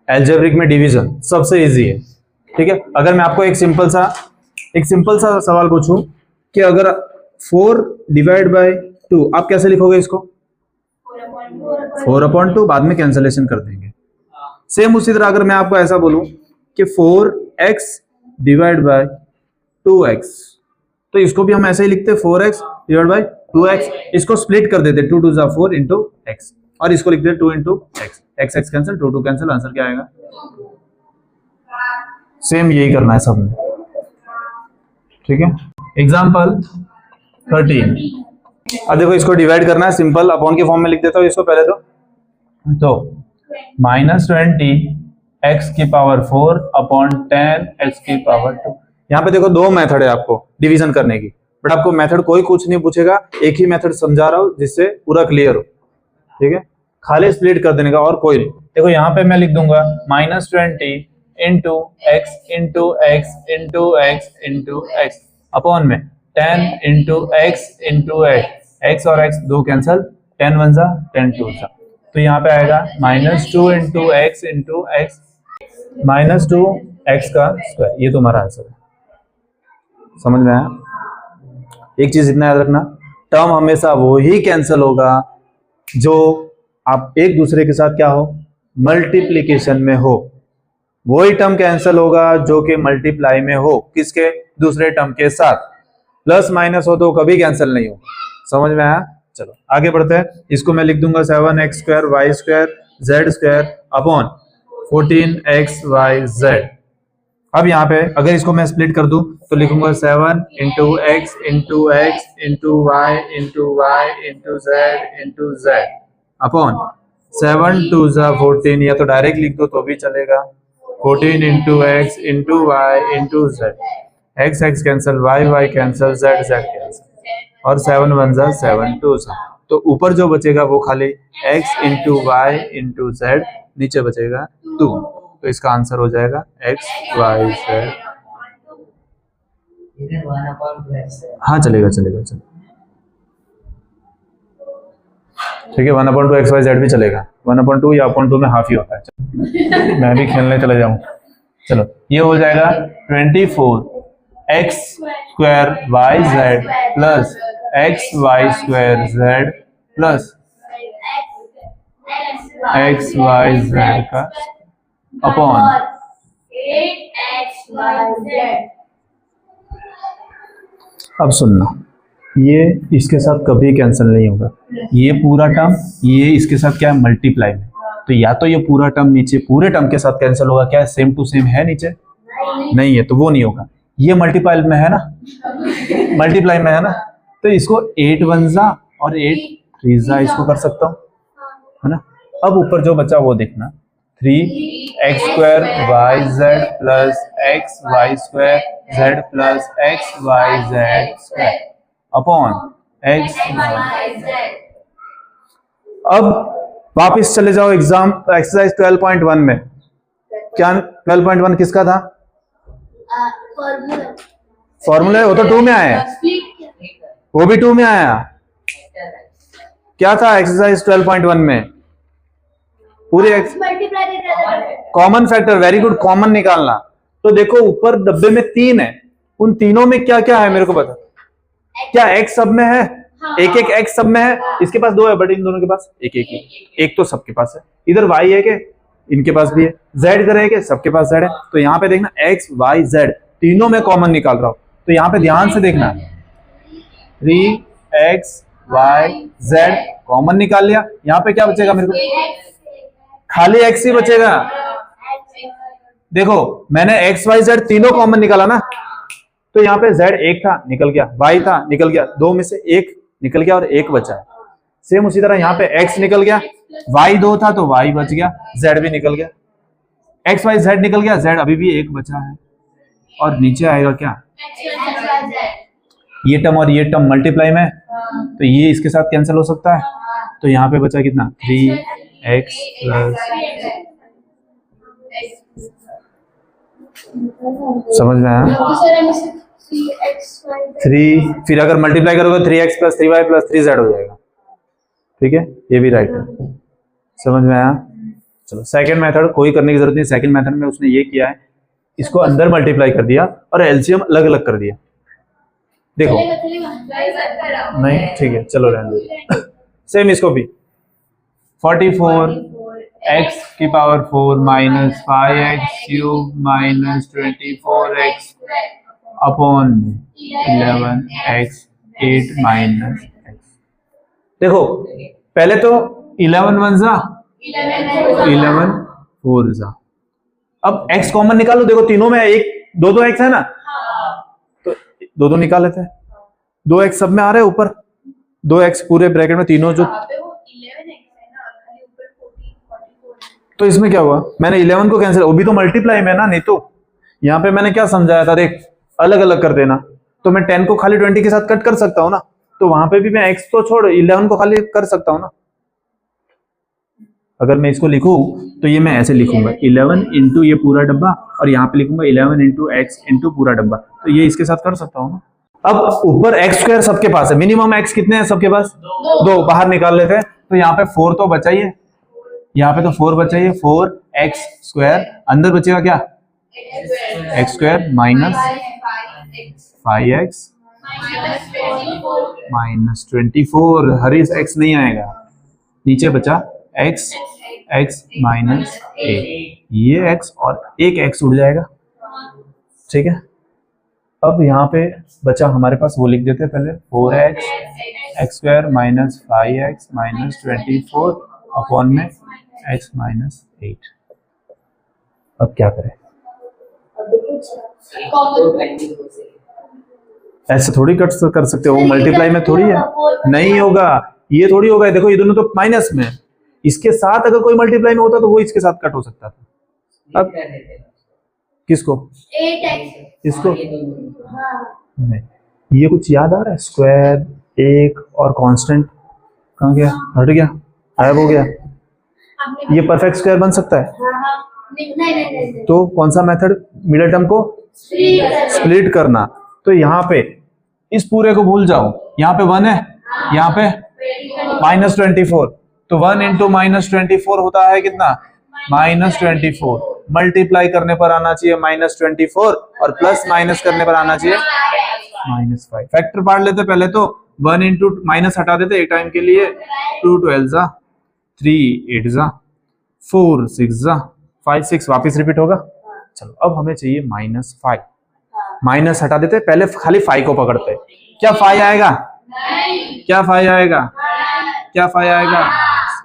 Algebraic में division सबसे easy है, ठीक है। अगर मैं आपको एक सिंपल सा सवाल पूछूं कि अगर 4 डिवाइड बाय 2, आप कैसे लिखोगे इसको? 4/2, बाद में कैंसलेशन कर देंगे। सेम उसी तरह अगर मैं आपको ऐसा बोलूं कि 4x डिवाइड बाय 2x, तो इसको भी हम ऐसे ही लिखते 4x डिवाइड बाय 2x, इसको स्प्लिट कर देते 2 2 जा 4 इंटू x, और इसको लिखते 2 into x, x cancel, 2 2 cancel, answer क्या आएगा? सेम यही करना है सब में, ठीक है। एग्जाम्पल 13, अब देखो इसको डिवाइड करना है, सिंपल अपॉन के फॉर्म में लिख देता हूँ इसको पहले तो -20 x की पावर 4 अपॉन 10 x की पावर 2। यहाँ पे देखो दो मेथड है आपको डिवीजन करने की, बट आपको मेथड कोई कुछ नहीं पूछेगा, एक ही मेथड समझा रहा हूँ जिससे पूरा क्लियर हो, ठीक है। खाली स्प्लिट कर देने का और कोई नहीं। देखो यहाँ पे मैं लिख दूंगा -20 into x into x into x into x upon में 10 इंटू एक्स इंटू एक्स और एक्स दो कैंसल, 10 1 जा 10 2 जा, तो यहाँ पे आएगा -2 into x into x -2x का स्क्वायर। ये तुम्हारा आंसर है, समझ में आया? एक चीज इतना याद रखना, टर्म हमेशा वो ही कैंसिल होगा जो आप एक दूसरे के साथ क्या हो, मल्टीप्लीकेशन में हो। वही टर्म कैंसिल होगा जो कि मल्टीप्लाई में हो, किसके? दूसरे टर्म के साथ। प्लस माइनस हो तो कभी कैंसिल नहीं हो, समझ में आया? चलो आगे बढ़ते हैं। इसको मैं लिख दूंगा 7x² y² z² upon 14xyz। अब यहाँ पे अगर इसको मैं स्प्लिट कर दूं तो लिखूंगा 7 into x into x into y into y into z into z upon 7 2 जा 14, या तो डायरेक्ट लिख दो तो भी चलेगा, 14 into x into y into z, x x cancel, y y cancel, z z cancel, और 7 1 जा 7 2 जा, तो ऊपर जो बचेगा वो खाली x into y into z, नीचे बचेगा 2, तो इसका आंसर हो जाएगा x y z। हाँ चलेगा चलेगा चलेगा, ठीक है। 1/2 x y z भी चलेगा, 1/2 या 1/2 में हाफ ही होता है। मैं भी खेलने चले जाऊं, चलो ये हो जाएगा 24x² yz plus xy² z plus xyz का अपॉन 8xyz। अब सुनना, ये इसके साथ कभी कैंसिल नहीं होगा, ये पूरा टर्म ये इसके साथ क्या है, मल्टीप्लाई में, तो या तो ये पूरा टर्म नीचे पूरे टर्म के साथ कैंसिल होगा, क्या सेम टू सेम है नीचे? नहीं है, तो वो नहीं होगा। ये मल्टीप्लाई में है ना, मल्टीप्लाई में है ना, तो इसको 8 1 जा और 8 3 जा इसको कर सकता हूँ, है ना। अब ऊपर जो बचा वो देखना, 3x² yz plus xy² z plus xyz² upon xyz। अब वापस चले जाओ एक्सरसाइज 12.1 में। क्या 12.1 किसका था? फॉर्मूला, वो तो 2 में आया, वो भी 2 में आया। क्या था एक्सरसाइज 12.1 में? पूरे common factor, very good, common निकालना। तो देखो ऊपर डब्बे में 3 है, उन तीनों में क्या क्या है मेरे को पता, क्या x सब में है? एक एक x सब में है, इसके पास 2 है बट इन दोनों के पास एक एक तो सबके पास है। इधर y है के इनके पास भी है, z इधर है के सबके पास z है, तो यहाँ पे देखना x y z तीनों में कॉमन निकाल रहा हूं, तो यहाँ पे ध्यान से देखना, 3x y z कॉमन निकाल लिया, यहाँ पे क्या बचेगा मेरे को? खाली x ही बचेगा। देखो मैंने x y z तीनों कॉमन निकाला ना, तो यहाँ पे z एक था निकल गया, y था निकल गया, 2 में से 1 निकल गया और 1 बचा है। सेम उसी तरह यहाँ पे x निकल गया, y 2 था तो y बच गया, z भी निकल गया, x y z निकल गया, z अभी भी 1 बचा है, और नीचे आएगा क्या? ये टर्म और ये टर्म मल्टीप्लाई में, तो ये इसके साथ कैंसिल हो सकता है, तो यहाँ पे बचा कितना? 3x प्लस, समझ में आया? 3, फिर अगर मल्टीप्लाई करोगे 3x plus 3y plus 3z हो जाएगा, ठीक है, ये भी राइट है, समझ में आया? चलो सेकंड मेथड कोई करने की जरूरत नहीं, सेकंड मेथड में उसने ये किया है, इसको अंदर मल्टीप्लाई कर दिया और एलसीएम अलग अलग कर दिया। देखो नहीं ठीक है चलो रहने दो। सेम इसको भी 44 x की power 4 minus 5x cube minus 24x upon 11x 8 minus x। देखो पहले तो 11 वन जा 11 4 जा, अब x कॉमन निकालो। देखो तीनों में एक दो दो x है ना, तो दो दो निकाल लेते हैं। 2x सब में आ रहे हैं ऊपर, 2x पूरे ब्रैकेट में तीनों जो, तो इसमें क्या हुआ, मैंने 11 को कैंसिल, वो भी तो मल्टीप्लाई में ना, नहीं तो यहाँ पे मैंने क्या समझाया था, देख अलग अलग कर देना, तो मैं 10 को खाली 20 के साथ कट कर सकता हूँ ना, तो वहां पे भी मैं x तो छोड़ 11 को खाली कर सकता हूँ ना। अगर मैं इसको लिखूं तो ये मैं ऐसे लिखूंगा 11 इंटू ये पूरा डब्बा, और यहाँ पे लिखूंगा 11 इंटू एक्स इंटू पूरा डब्बा, तो ये इसके साथ कर सकता हूँ ना। अब ऊपर एक्स स्क्वायर सबके पास है, मिनिमम एक्स कितने हैं सबके पास, दो बाहर निकाल लेते हैं, तो यहाँ पे 4 तो बचा ही है, यहाँ पे तो 4 बचा ही है, 4x स्क्वायर, अंदर बचेगा क्या x square minus 5x minus 24, हर इस x नहीं आएगा, नीचे बचा x माइनस 8, ये x और एक x उड़ जाएगा, ठीक है। अब यहाँ पे बचा हमारे पास, वो लिख देते हैं पहले 4x square minus 5x minus 24 upon में x माइनस 8। अब क्या करें, ऐसे थोड़ी कट कर सकते हो, वो मल्टीप्लाई में थोड़ी है, नहीं होगा, ये थोड़ी होगा। देखो ये दोनों तो माइनस में, इसके साथ अगर कोई मल्टीप्लाई में होता तो वो इसके साथ कट हो सकता था। अब किसको, इसको नहीं, ये कुछ याद आ रहा है, स्क्वायर एक और कांस्टेंट कहाँ गया, हट गया, गायब हो गया, ये परफेक्ट स्क्वायर बन सकता है। तो कौन सा मेथड, मिडिल टर्म को स्प्लिट करना, तो यहाँ पे इस पूरे को भूल जाओ, यहाँ पे 1 है, यहाँ पे माइनस 24, तो 1 इंटू माइनस 24 होता है कितना, माइनस 24, मल्टीप्लाई करने पर आना चाहिए माइनस 24 और प्लस माइनस करने पर आना चाहिए माइनस 5। फैक्टर पार्ट लेते पहले, तो 1 इंटू माइनस हटा देते एक टाइम के लिए, 2 12 जा 3 8 जा 4 6 जा 5 6 वापिस रिपीट होगा। चलो अब हमें चाहिए माइनस 5, माइनस हटा देते पहले, खाली 5 को पकड़ते, क्या 5 आएगा, क्या 5 आएगा, क्या 5 आएगा,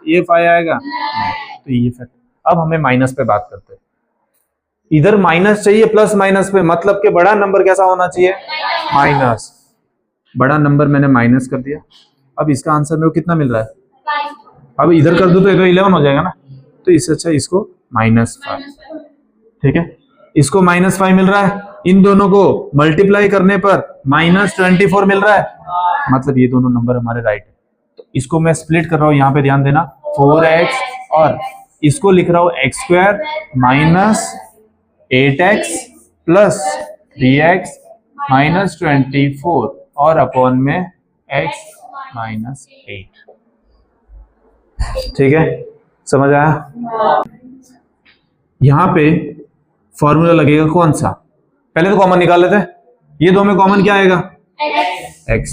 ये 5 आएगा, तो ये फैक्टर। अब हमें माइनस पे बात करते हैं, इधर माइनस चाहिए प्लस माइनस पे, मतलब कि बड़ा नंबर कैसा होना चाहिए, माइनस, बड़ा नंबर मैंने माइनस कर दिया। अब इसका आंसर मेरे को कितना मिल रहा है, अब इधर कर दो तो 11 हो जाएगा ना, तो इससे अच्छा इसको माइनस 5, ठीक है, इसको माइनस 5 मिल रहा है, इन दोनों को मल्टीप्लाई करने पर माइनस 24 मिल रहा है, मतलब ये दोनों नंबर हमारे राइट है। तो इसको मैं स्प्लिट कर रहा हूँ, यहाँ पे ध्यान देना, 4x और इसको लिख रहा हूँ x square minus 8x plus 3x minus 24 और अपॉन में x माइनस 8, ठीक है, समझ आया। यहाँ पे फॉर्मूला लगेगा कौन सा, पहले तो कॉमन निकाल लेते हैं, ये दो में कॉमन क्या आएगा, x,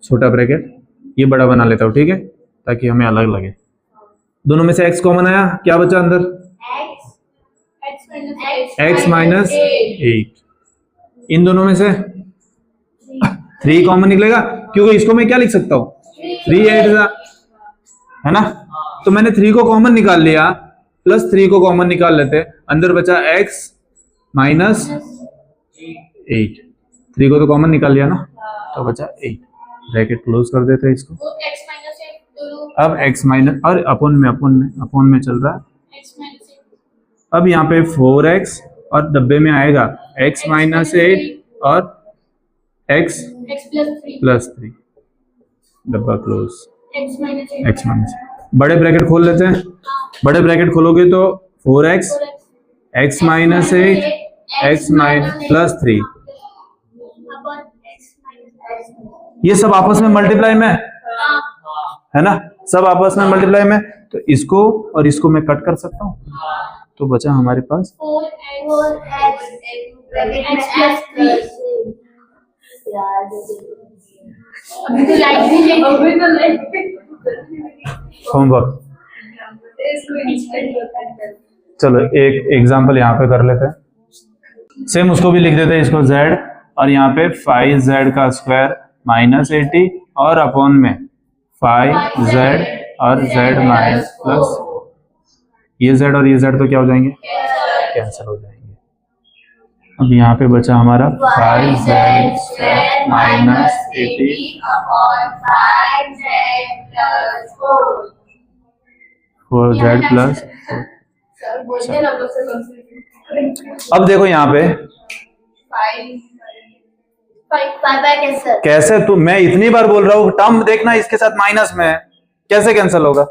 छोटा ब्रैकेट, ये बड़ा बना लेता हूँ, ठीक है, ताकि हमें अलग लगे। दोनों में से x कॉमन आया, क्या बचा अंदर, x माइनस 8, इन दोनों में से 3 कॉमन निकलेगा, क्योंकि इसको मैं क्या लिख सकता हूँ, 3 8 है ना, तो मैंने 3 को कॉमन निकाल लिया, प्लस 3 को कॉमन निकाल लेते, अंदर बचा x माइनस 8, 3 को तो कॉमन निकाल लिया ना, तो बचा 8, ब्रैकेट क्लोज कर देते हैं इसको। अब x माइनस और अपोन में चल रहा है, अब यहाँ पे 4x और डब्बे में आएगा x माइनस 8 और x प्लस 3, डब्बा क्लोज, x माइनस, बड़े ब्रैकेट खोल लेते हैं, बड़े ब्रैकेट खोलोगे तो 4x x minus 8 x minus plus 3, ये सब आपस में मल्टीप्लाई में है ना, सब आपस में मल्टीप्लाई में, तो इसको और इसको मैं कट कर सकता हूँ, तो बचा हमारे पास 4x। होमवर्क। चलो एक एग्जांपल यहाँ पे कर लेते हैं, सेम उसको भी लिख देते हैं, इसको z और यहाँ पे 5z का स्क्वायर माइनस 80 और अपॉन में 5z और z माइनस प्लस, ये z और ये z तो क्या हो जाएंगे, कैंसिल हो जाएंगे। अब यहाँ पे बचा हमारा 5z माइनस 80 4z प्लस। अब देखो यहाँ पे कैसे, तू मैं इतनी बार बोल रहा हूँ टर्म देखना इसके साथ माइनस में है, कैसे कैंसिल होगा।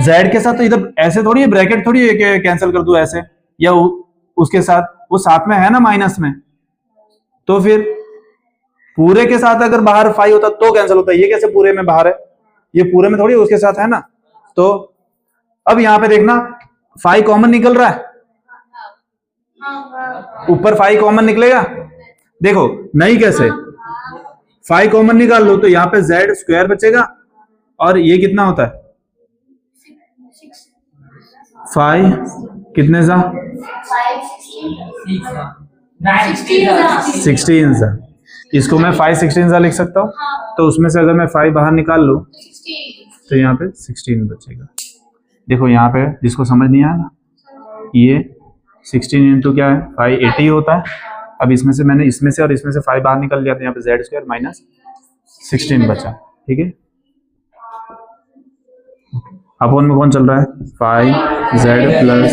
z के साथ तो इधर ऐसे थोड़ी है, ब्रैकेट थोड़ी है कि कैंसिल कर दूं ऐसे, या उसके साथ, वो साथ में है ना माइनस में, तो फिर पूरे के साथ अगर बाहर 5 होता तो कैंसिल होता, ये कैसे पूरे में बाहर है, ये पूरे में थोड़ी उसके साथ है ना। तो अब यहाँ पे देखना 5 कॉमन निकल रहा है, ऊपर 5 कॉमन निकलेगा, देखो नहीं कैसे, 5 कॉमन निकाल लो तो यहाँ पे z स्क्वायर बचेगा और ये कितना होता है 5 कितने सा 16 सा, इसको मैं 5 16 सा लिख सकता हूँ, तो उसमें से अगर मैं 5 बाहर निकाल लूं तो यहाँ पे 16 बचेगा। देखो यहाँ पे जिसको समझ नहीं आया ना, ये 16 इंटू क्या है 5 80 होता है। अब इसमें से मैंने इसमें से और इसमें से 5 बाहर निकल लिया, तो यहाँ पे z स्क्वायर माइनस 16 बचा, ठीक है। अपोन में कौन चल रहा है 5z प्लस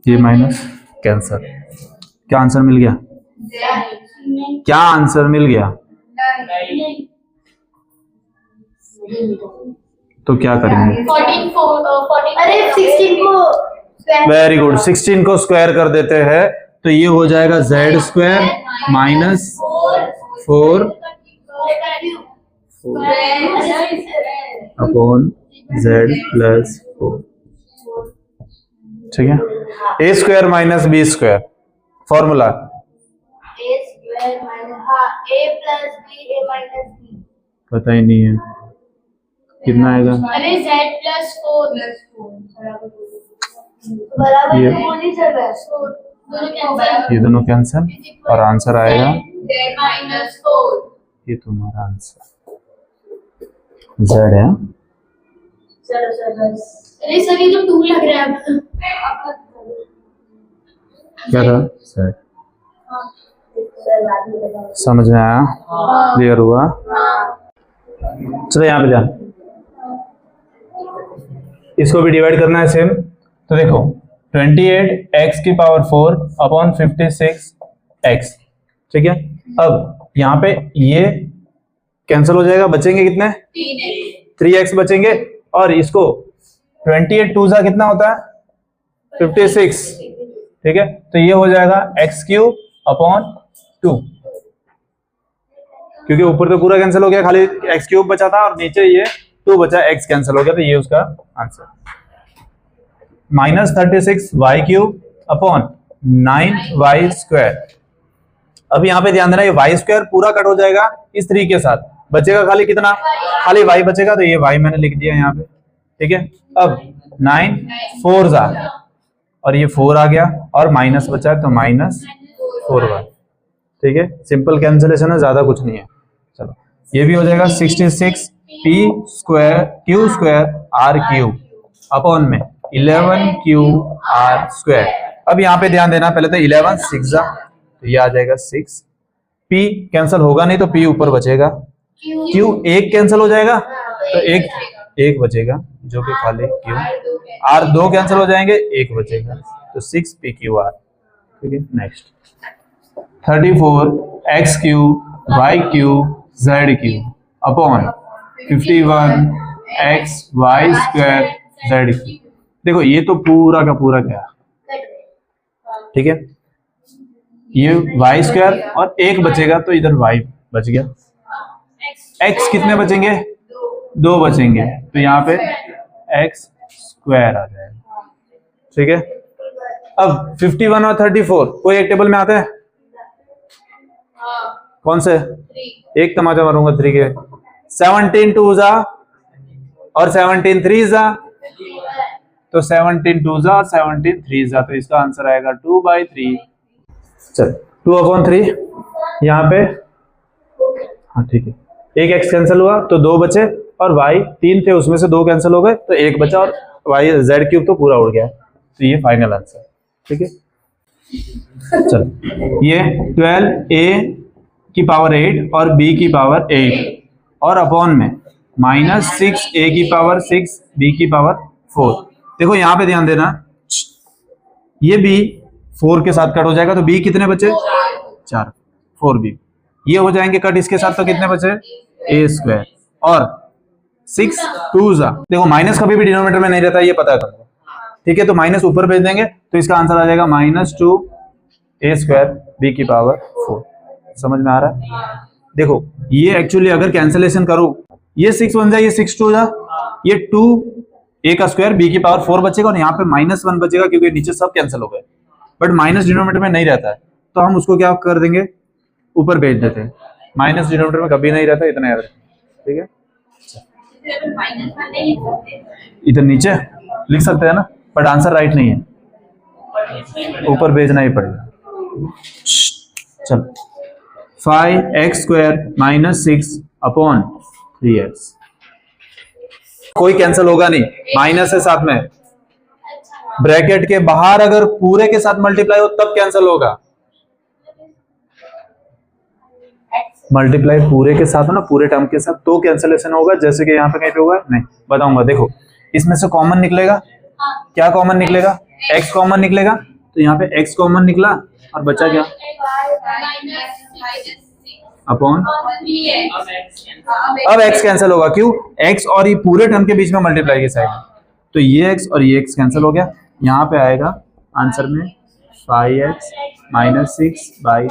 ये माइनस कैंसर, क्या आंसर मिल गया, क्या आंसर मिल गया। तो क्या करेंगे, 16 को वेरी गुड, 16 को स्क्वायर कर देते हैं, तो ये हो जाएगा z square minus 4 upon z plus 4, ठीक है। A square minus B square formula, पता ही नहीं है कितना आएगा, अरे z प्लस 4 ये दोनों कैंसिल और आंसर आएगा z माइनस 4। ये तुम्हारा आंसर z है। चलो सर बस, अरे सर ये तो 2 लग रहा है अब। क्या था z, समझ में आया, क्लियर हुआ। चलो यहाँ पे ध्यान, इसको भी डिवाइड करना है सेम, तो देखो 28x की पावर 4 अपॉन 56x, ठीक है। अब यहाँ पे ये कैंसिल हो जाएगा, बचेंगे कितने 3x बचेंगे, और इसको 28 2 कितना होता है 56, ठीक है। तो ये हो जाएगा x³ अपॉन 2, क्योंकि ऊपर तो पूरा कैंसिल हो गया, खाली x³ बचा था और नीचे ये 2 बचा, x कैंसिल हो गया, तो ये उसका answer. Minus 36y³ upon 9y square. अब यहाँ पे ध्यान देना, ये y स्क्वायर पूरा कट हो जाएगा इस 3 के साथ, बचेगा खाली कितना, खाली y बचेगा, तो ये y मैंने लिख दिया यहाँ पे, ठीक है। अब 9 4 और ये 4 आ गया और माइनस बचा है, तो माइनस 4y, ठीक है। सिंपल कैंसिलेशन है, ज्यादा कुछ नहीं है। चलो ये भी हो जाएगा 66 p square q square r³ upon में 11q r स्क्वायर। अब यहाँ पे ध्यान देना, पहले तो 11 6 तो ये आ जाएगा 6, p कैंसिल होगा नहीं तो p ऊपर बचेगा, q एक कैंसिल हो जाएगा तो एक बचेगा जो कि खाली q, r 2 कैंसिल हो जाएंगे, एक बचेगा, तो 6pqr, ठीक है। Next 34x³ y³ z³ upon 51xy square z³। देखो ये तो पूरा का पूरा क्या, ठीक है, ये y स्क्वायर और एक बचेगा, तो इधर y बच गया, x कितने बचेंगे 2 बचेंगे, तो यहाँ पे एक्स स्क्वायर आ जाएगा। ठीक है, अब 51 और 34 कोई एक टेबल में आता है? कौन से? एक तमाचा मारूंगा 3 के। 17 2 जा और 17 3 जा, तो 17 2 जा और 17 3 जा, तो इसका आंसर आएगा 2/3। चल 2/3 यहाँ पे, हाँ ठीक है, एक एक्स कैंसिल हुआ तो 2 बचे, और वाई 3 थे उसमें से 2 कैंसिल हो गए तो 1 बचा, और वाई जेड क्यूब तो पूरा उड़ गया, तो ये फाइनल आंसर। ठीक है, चल ये 12a की पावर 8 और b की पावर 8 और अपॉन में -6a की पावर 6 b की पावर 4। देखो यहाँ पे ध्यान देना, ये b 4 के साथ कट हो जाएगा, तो b कितने बचे? 4, 4b। ये हो जाएंगे कट इसके साथ, तो कितने बचे? a स्क्वायर और 6 2 जा। देखो माइनस कभी भी डिनोमिनेटर में नहीं रहता, ये पता है तुमको। ठीक है, तो माइनस ऊपर भेज देंगे, तो इसका आंसर आ जाएगा -2a स्क्वायर b की पावर 4। समझ में आ रहा है? देखो ये एक्चुअली अगर कैंसिलेशन करूं, ये 6 बन जाए, ये 6 2 जा, ये 2a का स्क्वायर b की पावर 4 बचेगा, और यहाँ पे -1 बचेगा क्योंकि नीचे सब कैंसिल हो गए। बट माइनस डिनोमिनेटर में नहीं रहता है, तो हम उसको क्या कर देंगे, ऊपर भेज देते हैं। माइनस डिनोमिनेटर में कभी नहीं रहता, इतना याद रखना। ठीक है, इधर नीचे लिख सकते हैं ना, बट आंसर राइट नहीं है, ऊपर भेजना ही पड़ेगा। चल 5x स्क्वायर -6/3x, कोई कैंसिल होगा नहीं, माइनस है साथ में, ब्रैकेट के बाहर अगर पूरे के साथ मल्टीप्लाई हो तब कैंसिल होगा। मल्टीप्लाई पूरे के साथ हो ना, पूरे टर्म के साथ, तो कैंसिलेशन होगा। जैसे कि यहाँ पे कहीं पे होगा नहीं, बताऊंगा। देखो इसमें से कॉमन निकलेगा, क्या कॉमन निकलेगा? x कॉमन निकलेगा, तो यहाँ पे x कॉमन निकला और बचा क्या? अपॉन, अब x कैंसिल होगा, क्यों? x और ये पूरे टर्म के बीच में मल्टीप्लाई के साइड, तो ये x और ये x कैंसिल हो गया। यहाँ पे आएगा आंसर में 5x -6/3।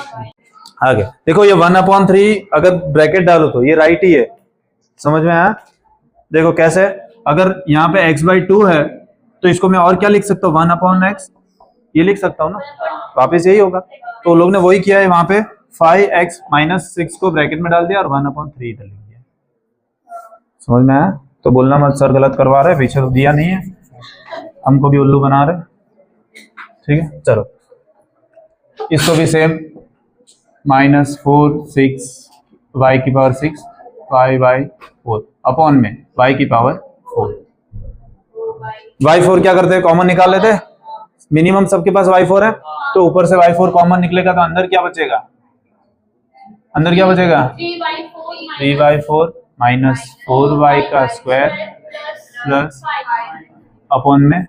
आगे देखो ये 1/3 अगर ब्रैकेट डालो तो ये राइट ही है, समझ में आया? देखो कैसे, अगर यहाँ पे x/2 है तो इसको मैं और क्या लिख सकता हूँ? 1/x, ये लिख सकता हूँ ना, वापस यही होगा। तो लोग ने वही किया है, वहां पे 5x -6 को ब्रैकेट में डाल दिया और 1/3 इधर लिख दिया। समझ में आया? तो बोलना मत सर गलत करवा रहे, पीछे तो दिया नहीं है, हमको भी उल्लू बना रहे। ठीक है, चलो इसको भी सेम, -4 6 y की पावर 6 5/4 अपॉन में y की पावर 4। y4 क्या करते हैं? कॉमन निकाल लेते हैं, मिनिमम सबके पास y4 है, तो ऊपर से y4 कॉमन निकलेगा, तो अंदर क्या बचेगा? अंदर क्या बचेगा? 3/4 -4y का स्क्वायर प्लस अपॉन में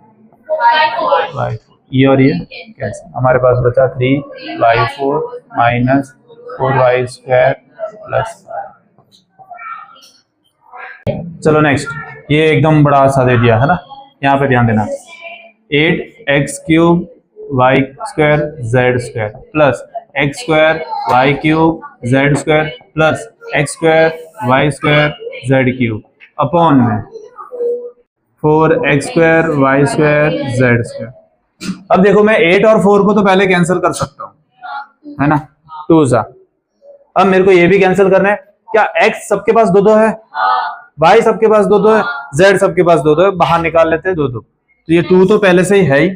y4, ये और ये कैसे? हमारे पास बचा 3/4 -4y स्क्वायर प्लस। चलो नेक्स्ट, ये एकदम बड़ा सा दे दिया है ना, यहाँ पे ध्यान देना। 8x³ y square z square plus x² y cube z square plus x² y square z cube upon में 4x² y square z square. अब देखो मैं 8 और 4 को तो पहले कैंसिल कर सकता हूँ, है ना, 2 सा। अब मेरे को ये भी कैंसिल करना है। क्या x सबके पास 2 है, y सबके पास 2 है, z सबके पास 2 है, बाहर निकाल लेते हैं 2। तो ये 2 तो पहले से ही है ही,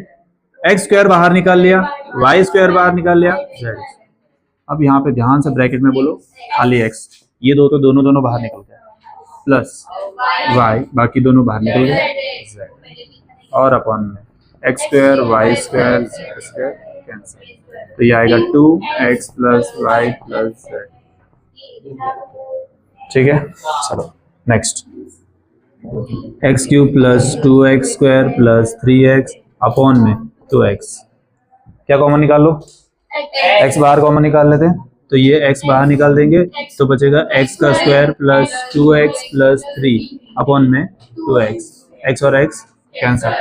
एक्स स्क्वायर बाहर निकाल लिया, वाई स्क्वायर बाहर निकाल लिया, जेड। अब यहाँ पे ध्यान से ब्रैकेट में बोलो खाली एक्स, ये 2 तो दोनों बाहर निकल गए, प्लस वाई, बाकी दोनों बाहर निकल गए, जेड और अपॉन में x square y square z square cancel, तो ये आएगा 2x plus Y plus Z. ठीक है, चलो next, x³ plus 2x square plus 3x upon में 2x। क्या कॉमन निकाल लो? x बाहर कॉमन निकाल लेते हैं, तो ये x बाहर निकाल देंगे तो बचेगा x का square plus 2x plus 3 upon में 2x, x और x cancel,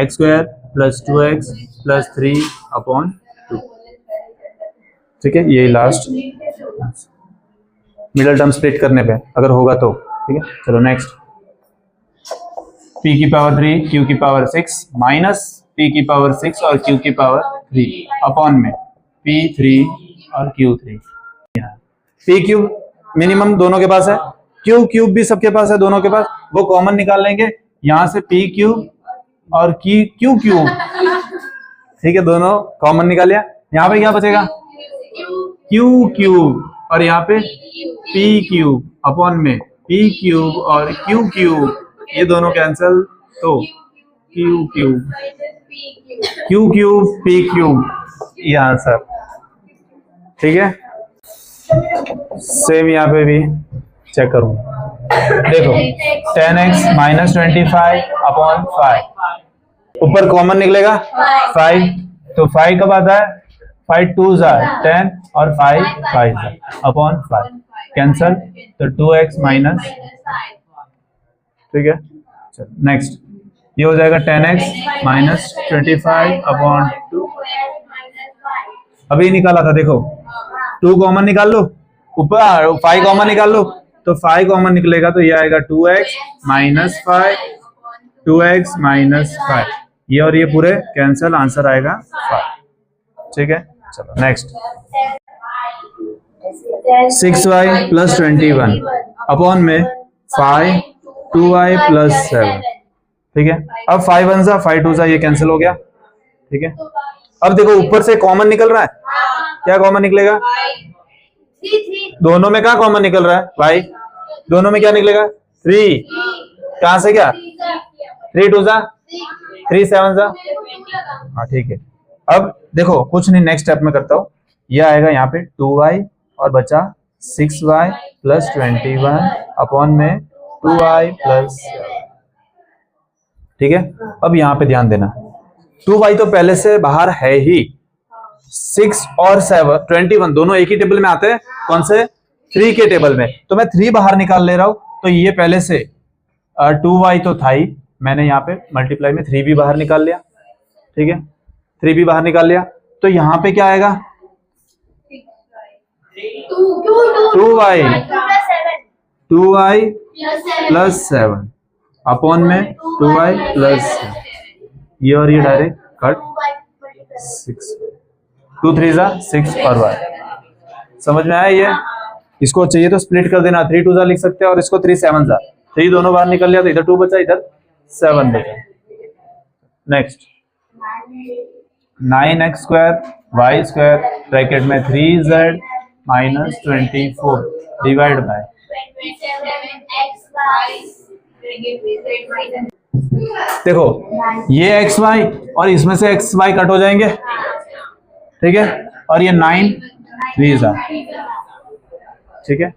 x square plus 2x plus 3 upon 2। ठीक है, ये लास्ट मिडल टर्म स्प्लिट करने पे अगर होगा तो। ठीक है, चलो नेक्स्ट, p की पावर 3 q की पावर 6 माइनस p की पावर 6 और q की पावर 3 अपॉन में p3 और q3। p क्यूब मिनिमम दोनों के पास है, q क्यूब भी सबके पास है, दोनों के पास, वो कॉमन निकाल लेंगे। यहां से p क्यूब और q क्यूब, ठीक है, दोनों कॉमन निकाल लिया। यहाँ पे क्या बचेगा, q क्यूब और यहाँ पे p क्यूब अपॉन में p क्यूब और q क्यूब, ये दोनों कैंसिल, तो q क्यूब p क्यूब, ये आंसर। ठीक है, सेम यहाँ पे भी चेक करूँ, देखो 10x माइनस 25 अपॉन 5, ऊपर कॉमन निकलेगा 5, तो 5 कब आता है, 5 2 10 और 5 5 अपॉन 5 कैंसल, तो 2x माइनस, ठीक है। चलो नेक्स्ट, ये हो जाएगा 10x माइनस 25 अपॉन 2, अभी निकाला था, देखो 2 कॉमन निकाल लो, ऊपर 5 कॉमन निकाल लो, तो 5 कॉमन निकलेगा तो ये आएगा 2x माइनस 5, 2x माइनस 5, ये और ये पूरे कैंसिल, आंसर आएगा 5। ठीक है, चलो नेक्स्ट, 6y प्लस 21 अपॉन में 5 2y प्लस 7। ठीक है, अब 5 1 सा 5 2 सा, ये कैंसिल हो गया। ठीक है, अब देखो ऊपर से कॉमन निकल रहा है, क्या कॉमन निकलेगा, दोनों में क्या कॉमन निकल रहा है भाई, दोनों में क्या निकलेगा 3, कहां से क्या 3 2 सा 3 7 सा, हाँ ठीक है। अब देखो कुछ नहीं, नेक्स्ट स्टेप में करता हूं, ये आएगा यहाँ पे 2y और बचा 6y प्लस 21 अपॉन में 2y प्लस 7। ठीक है, अब यहाँ पे ध्यान देना, 2y तो पहले से बाहर है ही, 6 और 7 21 दोनों एक ही टेबल में आते हैं, कौन से 3 के टेबल में, तो मैं 3 बाहर निकाल ले रहा हूं, तो ये पहले से 2y तो था ही, मैंने यहाँ पे मल्टीप्लाई में 3 भी बाहर निकाल लिया। ठीक है, 3 भी बाहर निकाल लिया, तो यहाँ पे क्या आएगा 2y प्लस 7 अपॉन में 2y प्लस 7, ये और ये डायरेक्ट कट, 6 2 3 जा 6 और y, समझ में आया ये, इसको चाहिए तो स्प्लिट कर देना, 3 2 जा लिख सकते हैं और इसको 3 7 जा, 3 दोनों बाहर निकल लिया तो इधर 2 बचा इधर 7 बचा। Next 9x square y square bracket में 3z माइनस 24 डिवाइड बाय, देखो ये xy और इसमें से xy कट हो जाएंगे। ठीक है, और ये 9 3 जा, ठीक है,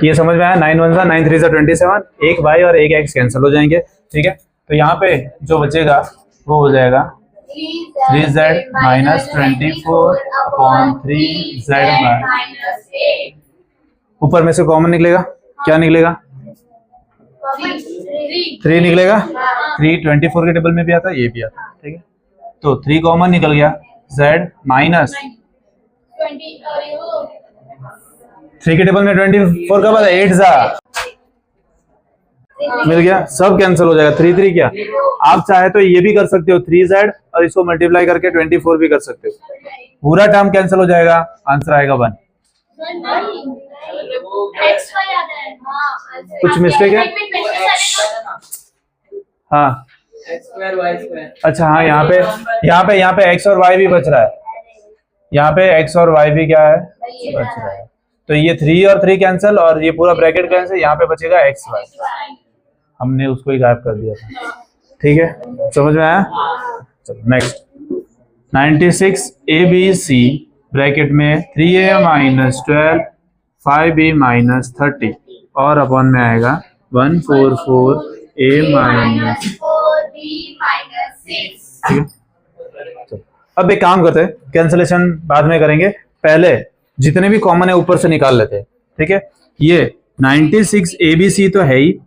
ये समझ में आया, 9 1 जा 9 3 जा 27, एक y और एक x कैंसिल हो जाएंगे। ठीक है, तो यहाँ पे जो बचेगा वो हो जाएगा 3z minus 24 upon 3z minus, ऊपर में से कॉमन निकलेगा, क्या निकलेगा 3 निकलेगा, 3 24 के टेबल में भी आता है, ये भी आता है। ठीक है, तो 3 कॉमन निकल गया, z माइनस 3 के टेबल में 24 का बाद 8 जा मिल गया, सब कैंसिल हो जाएगा, 3 3 क्या, आप चाहे तो ये भी कर सकते हो 3z और इसको मल्टीप्लाई करके 24 भी कर सकते हो, पूरा टर्म कैंसिल हो जाएगा, आंसर आएगा 1। कुछ मिस्टेक है, हाँ अच्छा, हाँ यहाँ पे x और y भी बच रहा है, यहाँ पे x और y भी क्या है बच रहा है, तो ये 3 और 3 कैंसिल और ये पूरा ब्रैकेट कैंसिल, यहाँ पे बचेगा x y, हमने उसको ही गायब कर दिया था। ठीक है, समझ में आया, चलो नेक्स्ट 96 ABC ब्रैकेट में 3a माइनस 12 5b माइनस 30 और अपॉन में आएगा 144a माइनस, ठीक है। अब एक काम करते हैं, कैंसिलेशन बाद में करेंगे, पहले जितने भी कॉमन है ऊपर से निकाल लेते हैं। ठीक है, ये 96 ABC तो है ही,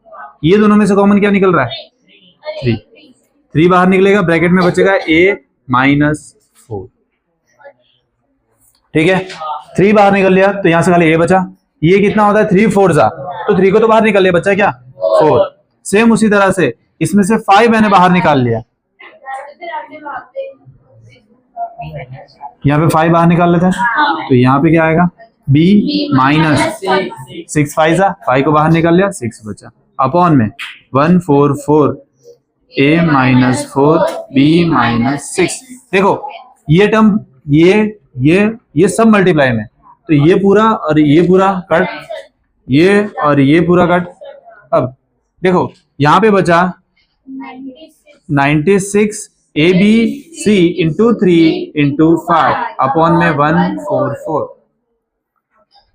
ये दोनों में से कॉमन क्या निकल रहा है 3 बाहर निकलेगा, ब्रैकेट में बचेगा a माइनस 4। ठीक है, 3 बाहर निकल लिया तो यहां से खाली a बचा, ये कितना होता है 3 4 जा, तो 3 को तो बाहर निकल लिया, बचा क्या 4। सेम उसी तरह से इसमें से 5 मैंने बाहर निकाल लिया, यहाँ पे 5 बाहर निकाल लेते हैं, तो यहाँ पे क्या आएगा b माइनस 6 5 जा, 5 को बाहर निकाल लिया, 6 बचा, अपॉन में 1 4 4 a माइनस 4 b माइनस 6। देखो ये टर्म ये सब मल्टीप्लाई में, तो ये पूरा और ये पूरा कट, ये और ये पूरा कट। अब देखो यहाँ पे बचा 96 ABC इंटू 3 इंटू 5 अपॉन में 144।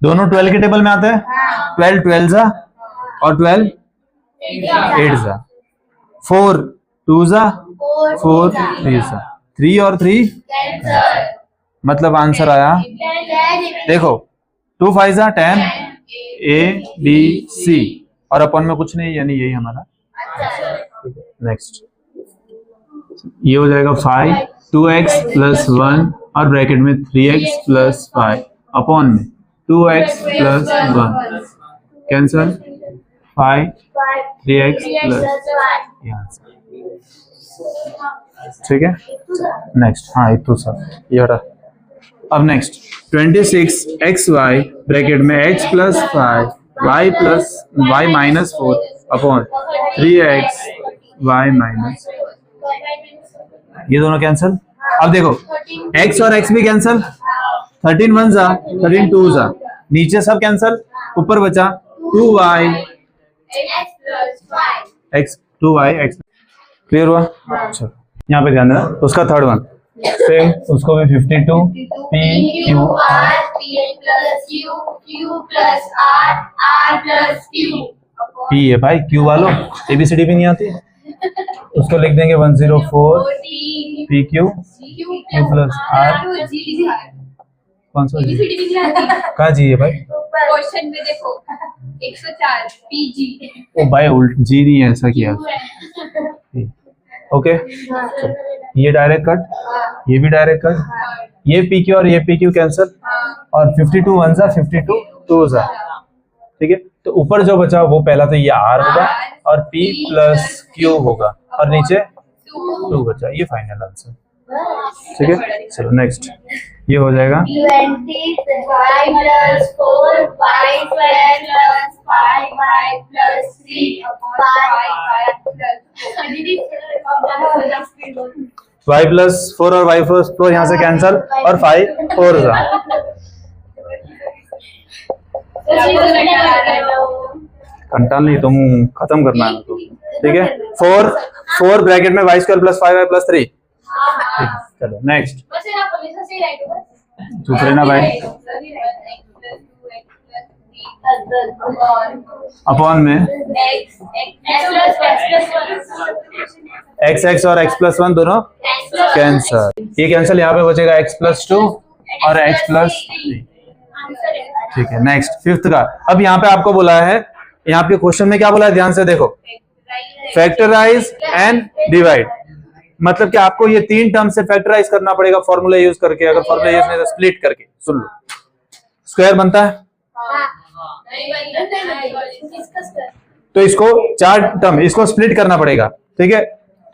दोनों 12 के टेबल में आते हैं, 12 12 जा और 12 8 जा, 4 2 जा, 4 3 जा, 3 और 3 मतलब आंसर आया, देखो 2 5 जा 10 ABC और अपन में कुछ नहीं, यानी यही हमारा। नेक्स्ट ये हो जाएगा 5 2x प्लस 1 और ब्रैकेट में 3x प्लस 5 अपॉन में 2x plus 1 cancel, 5 3x plus, ठीक है। नेक्स्ट हाँ इतना सर ये हो रहा। अब नेक्स्ट 26xy ब्रैकेट में x plus 5 y plus y minus 4 upon 3x y minus, ये दोनों कैंसल। अब देखो x और x भी कैंसल, 13 1 जा 13 2 जा, नीचे सब कैंसल, ऊपर बचा 2y x 2y x। Clear हुआ? चलो यहाँ पे ध्यान देना। उसका थर्ड वन सेम, उसको भी 52 p q r p है भाई, q वालों ABCD भी नहीं आती, उसको लिख देंगे 104 p q प्लस r। कौन सा जी? कहाँ जी है भाई? क्वेश्चन में देखो 104 pg। ओ भाई उल्ट जी नहीं है, ऐसा किया। ओके ये डायरेक्ट कट, ये भी डायरेक्ट कट, ये पी क्यू और ये पी क्यू कैंसल, और 52 1 जा 52 2 जा, ठीक है। तो ऊपर जो बचा वो पहला तो ये आर होगा और पी प्लस क्यू होगा, और नीचे 2 बचा, ये फाइनल आंसर, ठीक है। चलो नेक्स्ट ये हो जाएगा 25 plus 4 y square plus 5y plus 3 y plus 4 और y प्लस 4 यहाँ से कैंसल, और 5 4 जा, घंटा नहीं तुम खत्म करना है तो, ठीक है। 4 ब्रैकेट में y square plus 5y plus 3। चलो नेक्स्ट, चुप रहना भाई, अपॉन में x और x प्लस 1 दोनों कैंसल, ये कैंसल, यहाँ पे बचेगा x प्लस 2 और x प्लस 3, ठीक है। नेक्स्ट फिफ्थ का, अब यहाँ पे आपको बोला है, यहाँ पे क्वेश्चन में क्या बोला है, ध्यान से देखो, फैक्टराइज एंड डिवाइड, मतलब कि आपको ये 3 टर्म से फैक्टराइज करना पड़ेगा फॉर्मूला यूज करके, अगर फॉर्मूला यूज नहीं तो स्प्लिट करके। सुन लो, स्क्वायर बनता है तो इसको 4 टर्म, इसको स्प्लिट करना पड़ेगा, ठीक है।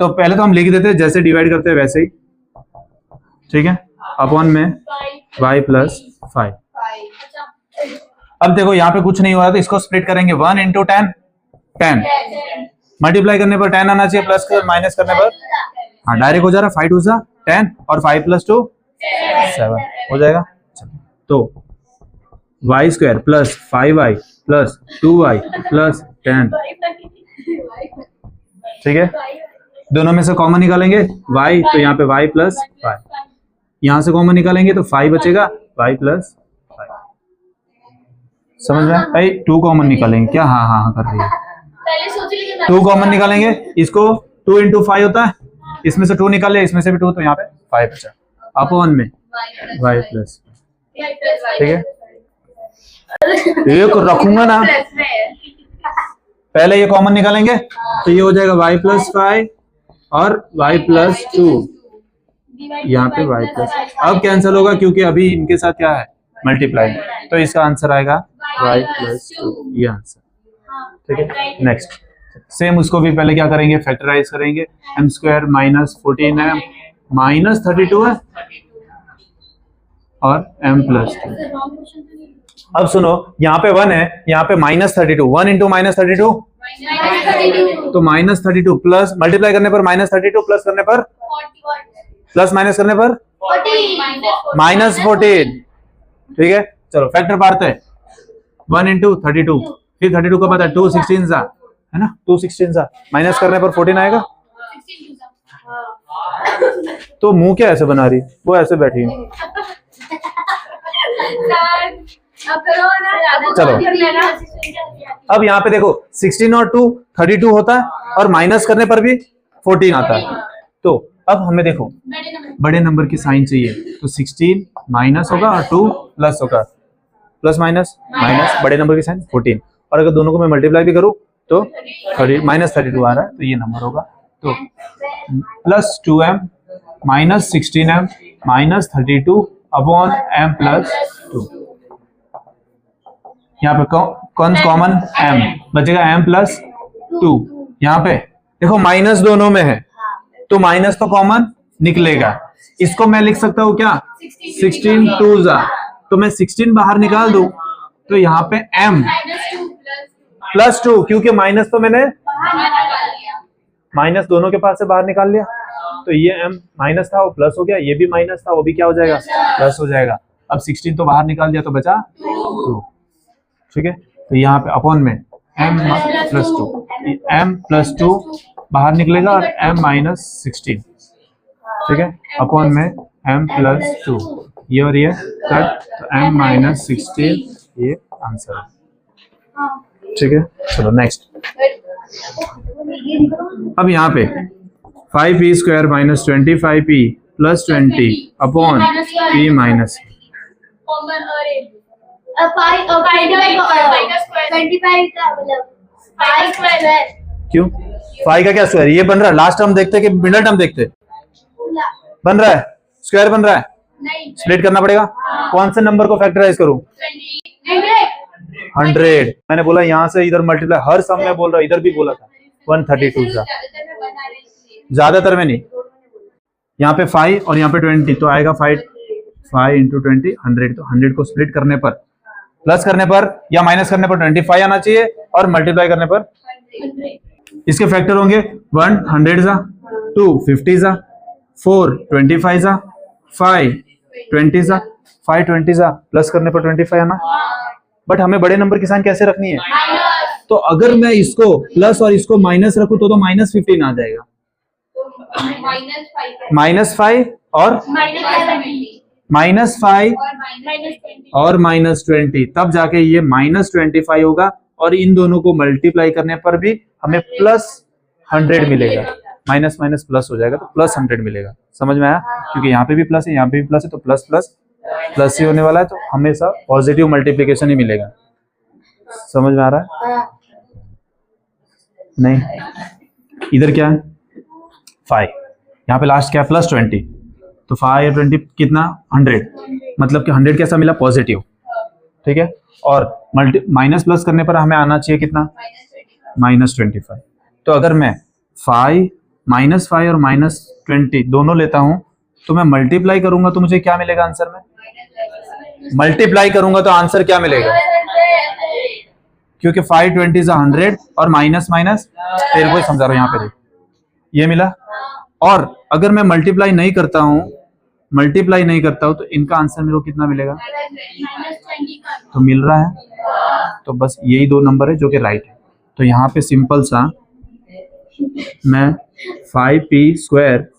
तो पहले तो हम लिख देते हैं जैसे डिवाइड करते हैं वैसे ही, ठीक है, अपॉन में y प्लस 5। अब देखो यहाँ पे कुछ नहीं हुआ तो इसको स्प्लिट करेंगे, 1 इंटू 10 10, मल्टीप्लाई करने पर 10 आना चाहिए, प्लस माइनस करने पर हाँ डायरेक्ट हो जा रहा है, 5 2 जा 10 और 5 प्लस 2 7 हो जाएगा। तो y square plus 5y plus 2y plus 10, ठीक है। दोनों में से कॉमन निकालेंगे y, तो यहाँ पे y प्लस 5, यहाँ से कॉमन निकालेंगे तो 5 बचेगा, y प्लस 5, समझ में भाई। 2 कॉमन निकालेंगे क्या? हाँ हाँ हाँ कर रही है, 2 कॉमन निकालेंगे, इसको 2 इंटू 5 होता है, इसमें से 2 निकाल लिया, इसमें से भी 2, तो यहाँ पे 5 बचा, अपॉन में y प्लस, ठीक है। एक रखूंगा ना, पहले ये कॉमन निकालेंगे तो ये हो जाएगा y प्लस 5 और y प्लस 2, यहाँ पे y प्लस, अब कैंसिल होगा क्योंकि अभी इनके साथ क्या है मल्टीप्लाई, तो इसका आंसर आएगा y प्लस 2, ये आंसर, ठीक है। नेक्स्ट सेम उसको भी पहले क्या करेंगे, फैक्टराइज करेंगे। m square minus 14m minus 32 है और m plus 2। Sir wrong question तो नहीं। अब सुनो, यहाँ पे 1 है, यहाँ पे माइनस 32, 1 इंटू माइनस 32 -32 तो माइनस 32 प्लस मल्टीप्लाई करने पर माइनस 32 प्लस करने पर 41 प्लस माइनस करने पर 14 माइनस 14। ठीक है, चलो फैक्टर पारते हैं। 1 इंटू 32, फिर 32 का पता है 2 16 सा है ना, 2 16 सा माइनस करने पर 14 आएगा। 16 तो मुंह क्या ऐसे बना रही, वो ऐसे बैठी है। अब करो ना। चलो। अब यहाँ पे देखो 16 और 2 32 होता है और माइनस करने पर भी 14 आता है। तो अब हमें देखो बड़े नंबर की साइन चाहिए, तो 16 माइनस होगा और 2 प्लस होगा, प्लस माइनस माइनस बड़े नंबर की साइन 14, और अगर दोनों को मैं मल्टीप्लाई भी करूँ तो माइनस 32 आ रहा है, तो ये नंबर होगा। तो plus 2m minus 16m minus 32 upon m plus 2। यहाँ पे कौन कॉमन m बचेगा, m प्लस 2। यहाँ पे देखो माइनस दोनों में है तो माइनस तो कॉमन निकलेगा। इसको मैं लिख सकता हूँ क्या, 16 2 जा, तो मैं 16 बाहर निकाल दूं तो यहाँ पे m प्लस 2, क्योंकि माइनस तो मैंने माइनस दोनों के पास से बाहर निकाल लिया, तो ये m माइनस था वो प्लस हो गया, ये भी माइनस था वो भी क्या हो जाएगा, प्लस हो जाएगा। अब 16 तो बाहर निकाल दिया तो बचा 2। ठीक है, तो यहाँ पे अपॉन में m प्लस 2, m प्लस 2 बाहर निकलेगा और m माइनस 16। ठीक है, अपॉन में m प्लस 2, ये और ये कट, तो m माइनस 16 ये आंसर है। ठीक है, चलो नेक्स्ट। अब यहाँ पे 5p square minus 25p plus 20 upon p minus 25 का मतलब 5 स्क्वायर क्यों 5 का क्या स्क्वायर, ये बन रहा है लास्ट टर्म देखते कि मिडिल टर्म देखते, बन रहा है स्क्वायर बन रहा है, नहीं स्प्लिट करना पड़ेगा। कौन से नंबर को फैक्टराइज करूं, 100। मैंने बोला यहाँ से इधर मल्टीप्लाई, हर सम में बोल रहा, इधर भी बोला था 132 का, ज्यादातर में नहीं। यहाँ पे 5 और यहाँ पे 20 तो आएगा 5 इंटू 20 100, तो 100 को स्प्लिट करने पर, प्लस करने पर या माइनस करने पर 25 आना चाहिए और मल्टीप्लाई करने पर इसके फैक्टर होंगे 1 100 जा, 2 50 जा, 4 25 जा, 5 20 जा, 5 20 जा, प्लस करने पर 25 आना। बट हमें बड़े नंबर की साइन कैसे रखनी है, तो अगर मैं इसको प्लस और इसको माइनस रखूं तो माइनस 15 आ जाएगा, -5 और -5 और -20, तब जाके ये -25 होगा और इन दोनों को मल्टीप्लाई करने पर भी हमें प्लस 100 मिलेगा, माइनस माइनस प्लस हो जाएगा तो प्लस 100 मिलेगा। समझ में आया, क्योंकि यहाँ पे भी प्लस है यहाँ पे भी प्लस है, तो प्लस प्लस प्लस ही होने वाला है, तो हमेशा पॉजिटिव मल्टीप्लिकेशन ही मिलेगा। समझ में आ रहा है, नहीं इधर क्या है 5, यहाँ पे लास्ट क्या है प्लस 20, तो 5 और 20 कितना 100, मतलब कि 100 कैसा मिला पॉजिटिव। ठीक है, और माइनस प्लस करने पर हमें आना चाहिए कितना -25। तो अगर मैं 5 -5 और -20 दोनों लेता हूं तो मैं मल्टीप्लाई करूंगा तो मुझे क्या मिलेगा आंसर में, मल्टीप्लाई करूंगा तो आंसर क्या मिलेगा, क्योंकि 5 20 100 और माइनस माइनस तेरे को समझा रहा हूं यहाँ पे ये मिला। और अगर मैं मल्टीप्लाई नहीं करता हूं तो इनका आंसर मेरे को कितना मिलेगा, तो मिल रहा है, तो बस यही दो नंबर है जो कि राइट है। तो यहाँ पे सिंपल सा मैं 5p square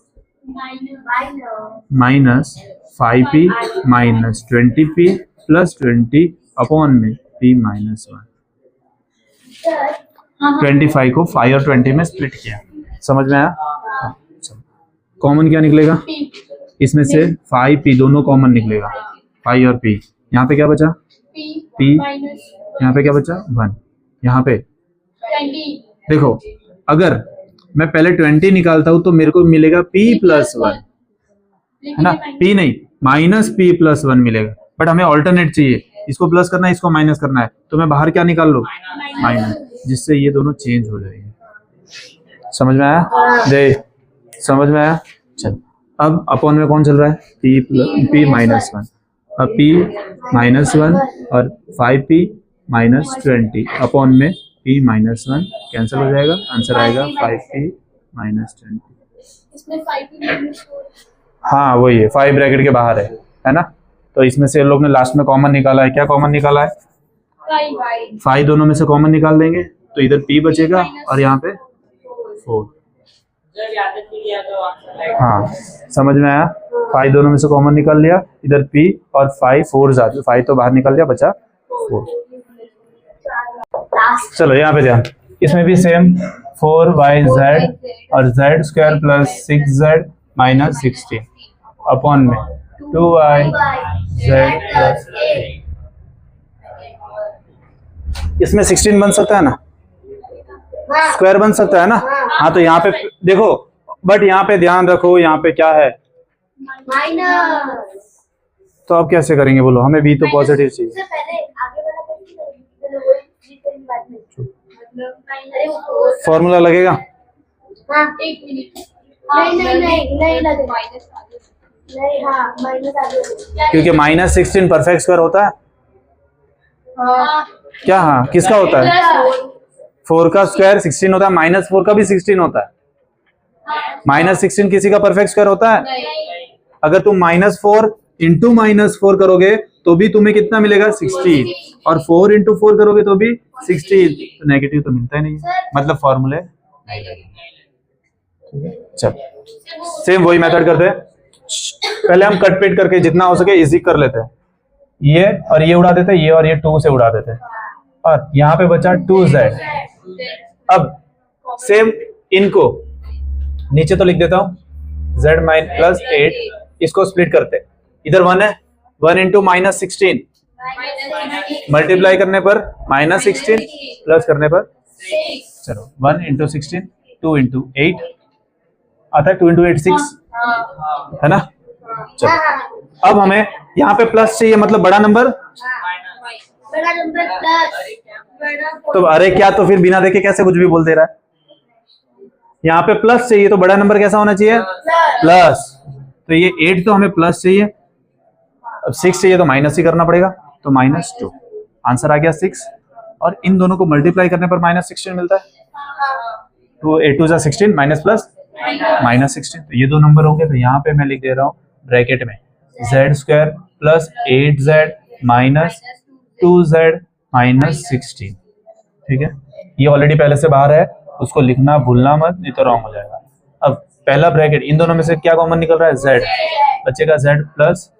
minus 5p minus 20p plus 20 upon में p माइनस 1, 25 को 5 और 20 में स्प्लिट किया। समझ में आया, कॉमन क्या निकलेगा इसमें से 5p दोनों कॉमन निकलेगा, 5 और p, यहाँ पे क्या बचा p, यहाँ पे क्या बचा 1, यहाँ पे देखो अगर मैं पहले 20 निकालता हूं तो मेरे को मिलेगा p प्लस 1, है ना, p नहीं माइनस p प्लस 1 मिलेगा, बट हमें ऑल्टरनेट चाहिए, इसको प्लस करना है इसको माइनस करना है, तो मैं बाहर क्या निकाल लूं माइनस, जिससे ये दोनों चेंज हो जाएंगे। समझ में आया? दे, समझ में आया? चल, अब अपॉन में कौन चल रहा है? p minus 1। अब p माइनस 1 और 5p माइनस 20 अपॉन में p माइनस 1 कैंसिल हो जाएगा, आंसर आएगा 5p माइनस 20। इसमें 5 हाँ वही है, 5 ब्रैकेट के बाहर है ना? तो इसमें से लोग ने लास्ट में कॉमन निकाला है। क्या कॉमन निकाला है? 5 दोनों में से कॉमन निकाल देंगे तो इधर p बचेगा और यहाँ पे 4। हाँ समझ में आया? 5 दोनों में से कॉमन निकाल लिया, इधर p और 5 4 5 तो बाहर निकाल दिया, बचा 4। चलो यहाँ पे ध्यान, इसमें भी सेम 4yz और z square plus 6z minus 16 upon में 2yz प्लस 8। इसमें 16 बन सकता है ना, स्क्वायर बन सकता है ना? हाँ तो यहाँ पे देखो, बट यहाँ पे ध्यान रखो, यहाँ पे क्या है? माइनस। तो अब कैसे करेंगे बोलो? हमें भी तो पॉजिटिव चाहिए। फॉर्मूला लगेगा? हाँ, एक मिनट। नहीं लगेगा। नहीं, हाँ, माइनस आगे। क्योंकि माइनस 16 परफेक्ट स्क्वायर होता है क्या? हाँ, किसका होता है? 4 का स्क्वायर 16 होता है, माइनस 4 का भी 16 होता है। माइनस 16 किसी का परफेक्ट स्क्वायर होता है? अगर तुम माइनस 4 इंटू माइनस 4 करोगे तो भी तुम्हें कितना मिलेगा? 16, और 4 इंटू 4 करोगे तो भी 16, तो नेगेटिव तो मिलता ही नहीं, मतलब फॉर्मूले नहीं लगेगा। चल सेम वही मेथड करते हैं, पहले हम कट पेट करके जितना हो सके इजी कर लेते हैं। ये और ये उड़ा देते हैं, ये और ये 2 से उड़ा देते हैं, और यहाँ पे बचा 2z। अब सेम इनको नीचे तो लिख देता हूँ, z माइन प्लस 8, इसको स्प्लिट करते हैं। इधर 1 है, 1 इंटू माइनस 16 मल्टीप्लाई करने पर माइनस 16 प्लस करने पर, चलो 1 इंटू 16 2 इंटू 8 आता है, 2 इंटू 8 6 है ना? चलो अब हमें यहाँ पे प्लस चाहिए, मतलब बड़ा नंबर। बड़ा नंबर प्लस तो अरे क्या, तो फिर बिना देखे कैसे कुछ भी बोल दे रहा है? यहाँ पे प्लस चाहिए तो बड़ा नंबर कैसा होना चाहिए? प्लस। तो ये 8 तो हमें प्लस चाहिए, अब 6 चाहिए तो माइनस ही करना पड़ेगा, तो माइनस 2 आंसर आ गया 6। और इन दोनों को मल्टीप्लाई करने पर माइनस 16 मिलता है, तो 8 2 16 माइनस प्लस माइनस 16, तो ये दो नंबर होंगे। तो यहाँ पे मैं लिख दे रहा हूँ ब्रैकेट में z square plus 8z minus 2z minus 16, ठीक है? ये ऑलरेडी पहले से बाहर है, उसको लिखना भूलना मत, नहीं तो रॉन्ग हो जाएगा। अब पहला ब्रैकेट, इन दोनों में से क्या कॉमन निकल रहा है? z, बचेगा z प्लस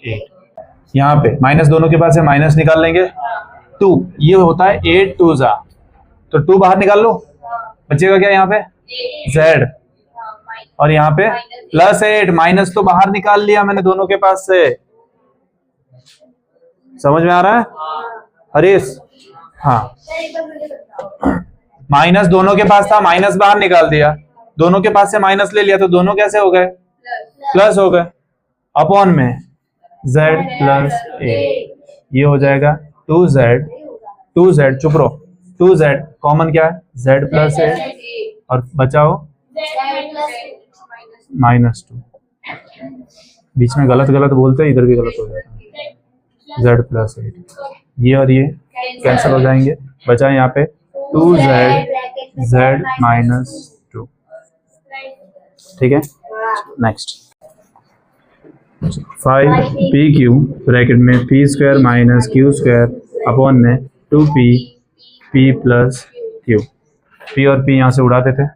8। यहाँ पे माइनस दोनों के पास है, माइनस निकाल लेंगे 2, ये होता है 8 2 जा, तो 2 बाहर निकाल लो, बचेगा क्या यहाँ पे? z, और यहाँ पे प्लस 8, माइनस तो बाहर निकाल लिया मैंने दोनों के पास से। समझ में आ रहा है हरीश? हाँ, माइनस दोनों के पास था, माइनस बाहर निकाल दिया, दोनों के पास से माइनस ले लिया, तो दोनों कैसे हो गए? प्लस हो गए, अपॉन में z प्लस 8, ये हो जाएगा 2z, चुप रहो, 2z कॉमन क्या है? z प्लस 8, और बचाओ माइनस 2। बीच में गलत गलत बोलते हैं, इधर भी गलत हो जाता है। z प्लस 8, ये और ये कैंसिल हो जाएंगे, बचा यहाँ पे 2z माइनस 2, ठीक है? नेक्स्ट 5pq ब्रैकेट में p square minus q square upon में 2p p plus q, p और p यहाँ से उड़ा देते हैं।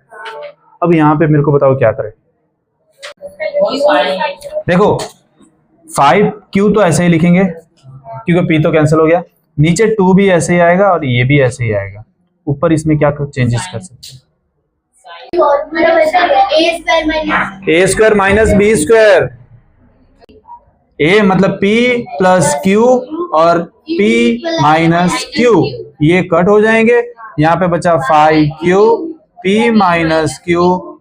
अब यहाँ पे मेरे को बताओ क्या करें? देखो 5q तो ऐसे ही लिखेंगे क्योंकि p तो कैंसिल हो गया, नीचे 2 भी ऐसे ही आएगा और ये भी ऐसे ही आएगा, ऊपर इसमें क्या चेंजेस कर सकते हैं? a square minus b square, a मतलब p प्लस q और p माइनस q, ये कट हो जाएंगे, यहाँ पे बचा 5q p minus q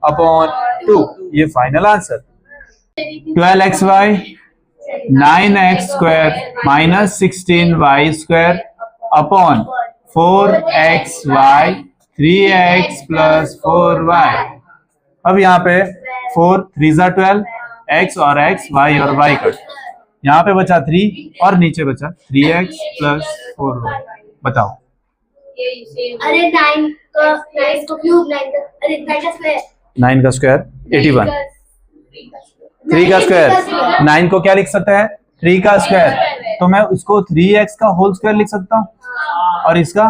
upon 2, ये final answer. 12xy 9x square minus 16y square upon 4xy 3x plus 4y। अब यहाँ पे 4 3 12, x और x, y और y कट, यहाँ पे बचा 3 और नीचे बचा 3x प्लस 4y। बताओ। अरे 9 को क्यूब 9 का, अरे 9 का स्क्वायर, 9 का स्क्वायर 81, 3 का स्क्वायर 9 को क्या लिख सकता है 3 का स्क्वायर, तो मैं उसको 3x का होल स्क्वायर लिख सकता हूँ और इसका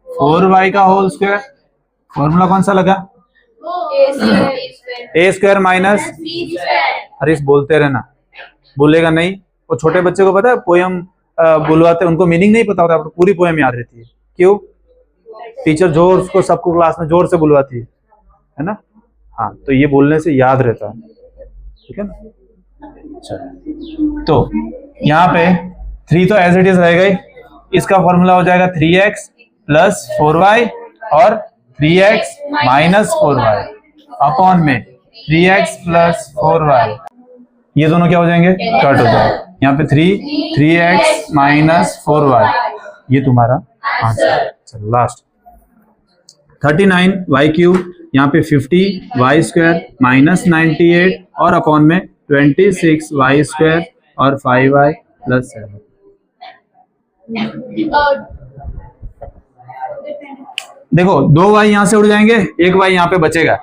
4y का होल स्क्वायर। फॉर्मूला कौन सा लगा? ए स्क्वायर माइनस, अरे बोलते रहना, बोलेगा नहीं। वो छोटे बच्चे को पता है पोयम बुलवाते, उनको मीनिंग नहीं पता होता, पूरी पोयम याद रहती है। क्यों? टीचर जोर उसको सबको क्लास में जोर से बुलवाती है ना। हाँ, तो ये बोलने से याद रहता है, ठीक है ना। चलो, तो यहाँ पे 3 तो एज इट इज रहेगा ही, इसका फॉर्मूला हो जाएगा 3x प्लस 4y और 3x माइनस 4y अपॉन में 3x प्लस 4y। ये दोनों क्या हो जाएंगे? कट हो जाएंगे। यहाँ पे 3x माइनस 4y, ये तुम्हारा आंसर। चलो लास्ट 39 y क्यूब, यहाँ पे 50 y स्क्वायर माइनस 98 और अपॉन में 26 y स्क्वायर और 5y प्लस 7। देखो 2 y यहाँ से उड़ जाएंगे, 1 y यहाँ पे बचेगा,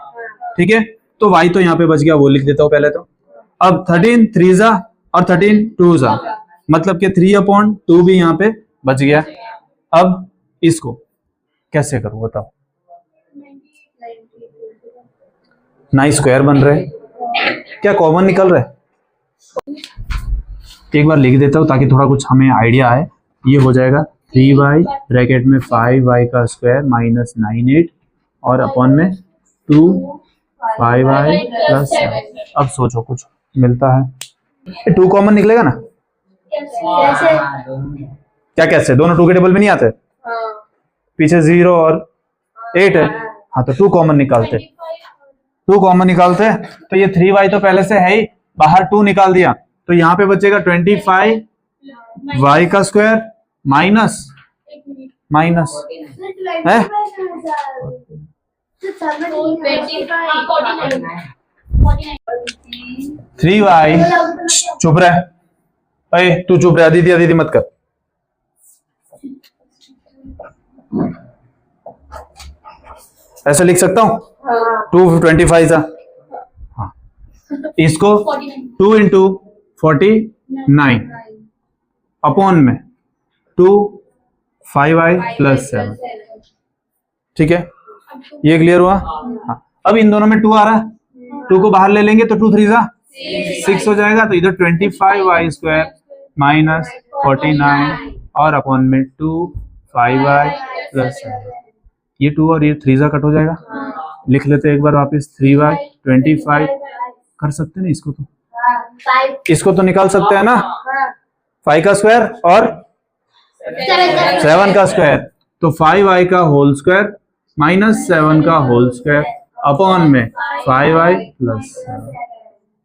ठीक है। तो y तो यहाँ पे बच गया, वो लिख देता हूँ पहले तो। अब 13 3 जा और 13 2 जा, मतलब कि 3/2 भी यहाँ पे बच गया। अब इसको कैसे करूं बताओ? 9 स्क्वायर बन रहे, क्या कॉमन निकल रहा है? एक बार लिख देता हूं ताकि थोड़ा कुछ हमें आइडिया आए। ये हो जाएगा 3y ब्रैकेट में 5y का स्क्वायर माइनस 98 और अपॉन में 2 5y प्लस 7। अब सोचो कुछ मिलता है, 2 कॉमन निकलेगा ना? कैसे? क्या कैसे? दोनों 2 के टेबल में नहीं आते? पीछे 0 और 8 है, हाँ तो 2 कॉमन निकालते। 2 कॉमन निकालते तो ये 3y तो पहले से है ही, बाहर 2 निकाल दिया तो यहाँ पे बचेगा 25y का स्क्वायर माइनस है 3y। चुप रहे, अरे तू चुप रहे, दीदी दीदी मत कर। ऐसे लिख सकता हूं 225 था, हाँ इसको 2 इंटू 49 अपॉन में 2 5y प्लस 7, ठीक है। ये क्लियर हुआ? हाँ, अब इन दोनों में 2 आ रहा है, 2 को बाहर ले लेंगे तो 2 3 जा 6 हो जाएगा, तो इधर 25y स्क्वायर माइनस 49 और अपॉन में 2 5y प्लस 7। ये 2 और ये 3 जा कट हो जाएगा, लिख लेते एक बार वापस 3y 25 कर सकते ना इसको, तो इसको तो निकाल सकते हैं ना, 5 का स्क्वायर और 7 का स्क्वायर, तो 5y का होल स्क्वायर माइनस 7 का होल स्क्वायर अपॉन में 5y प्लस 7।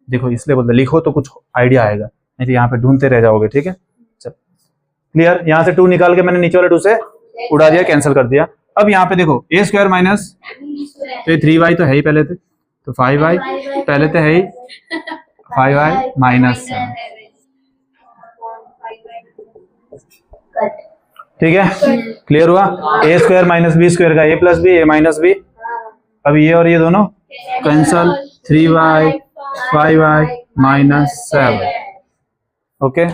देखो इसलिए बोलते लिखो तो कुछ आइडिया आएगा, नहीं तो यहाँ पे ढूंढते रह जाओगे, ठीक है। चल क्लियर? यहाँ से 2 निकाल के मैंने नीचे वाले 2 से उड़ा दिया, कैंसिल कर दिया। अब यहाँ पे देखो a स्क्वायर माइनस, तो ये 3y तो है ही पहले थे, तो 5y पहले तो है ही, 5y माइनस 7, ठीक है। क्लियर हुआ? a square minus b square का a plus b, a minus b। अब ये और ये दोनों cancel, 3y 5y minus 7, okay.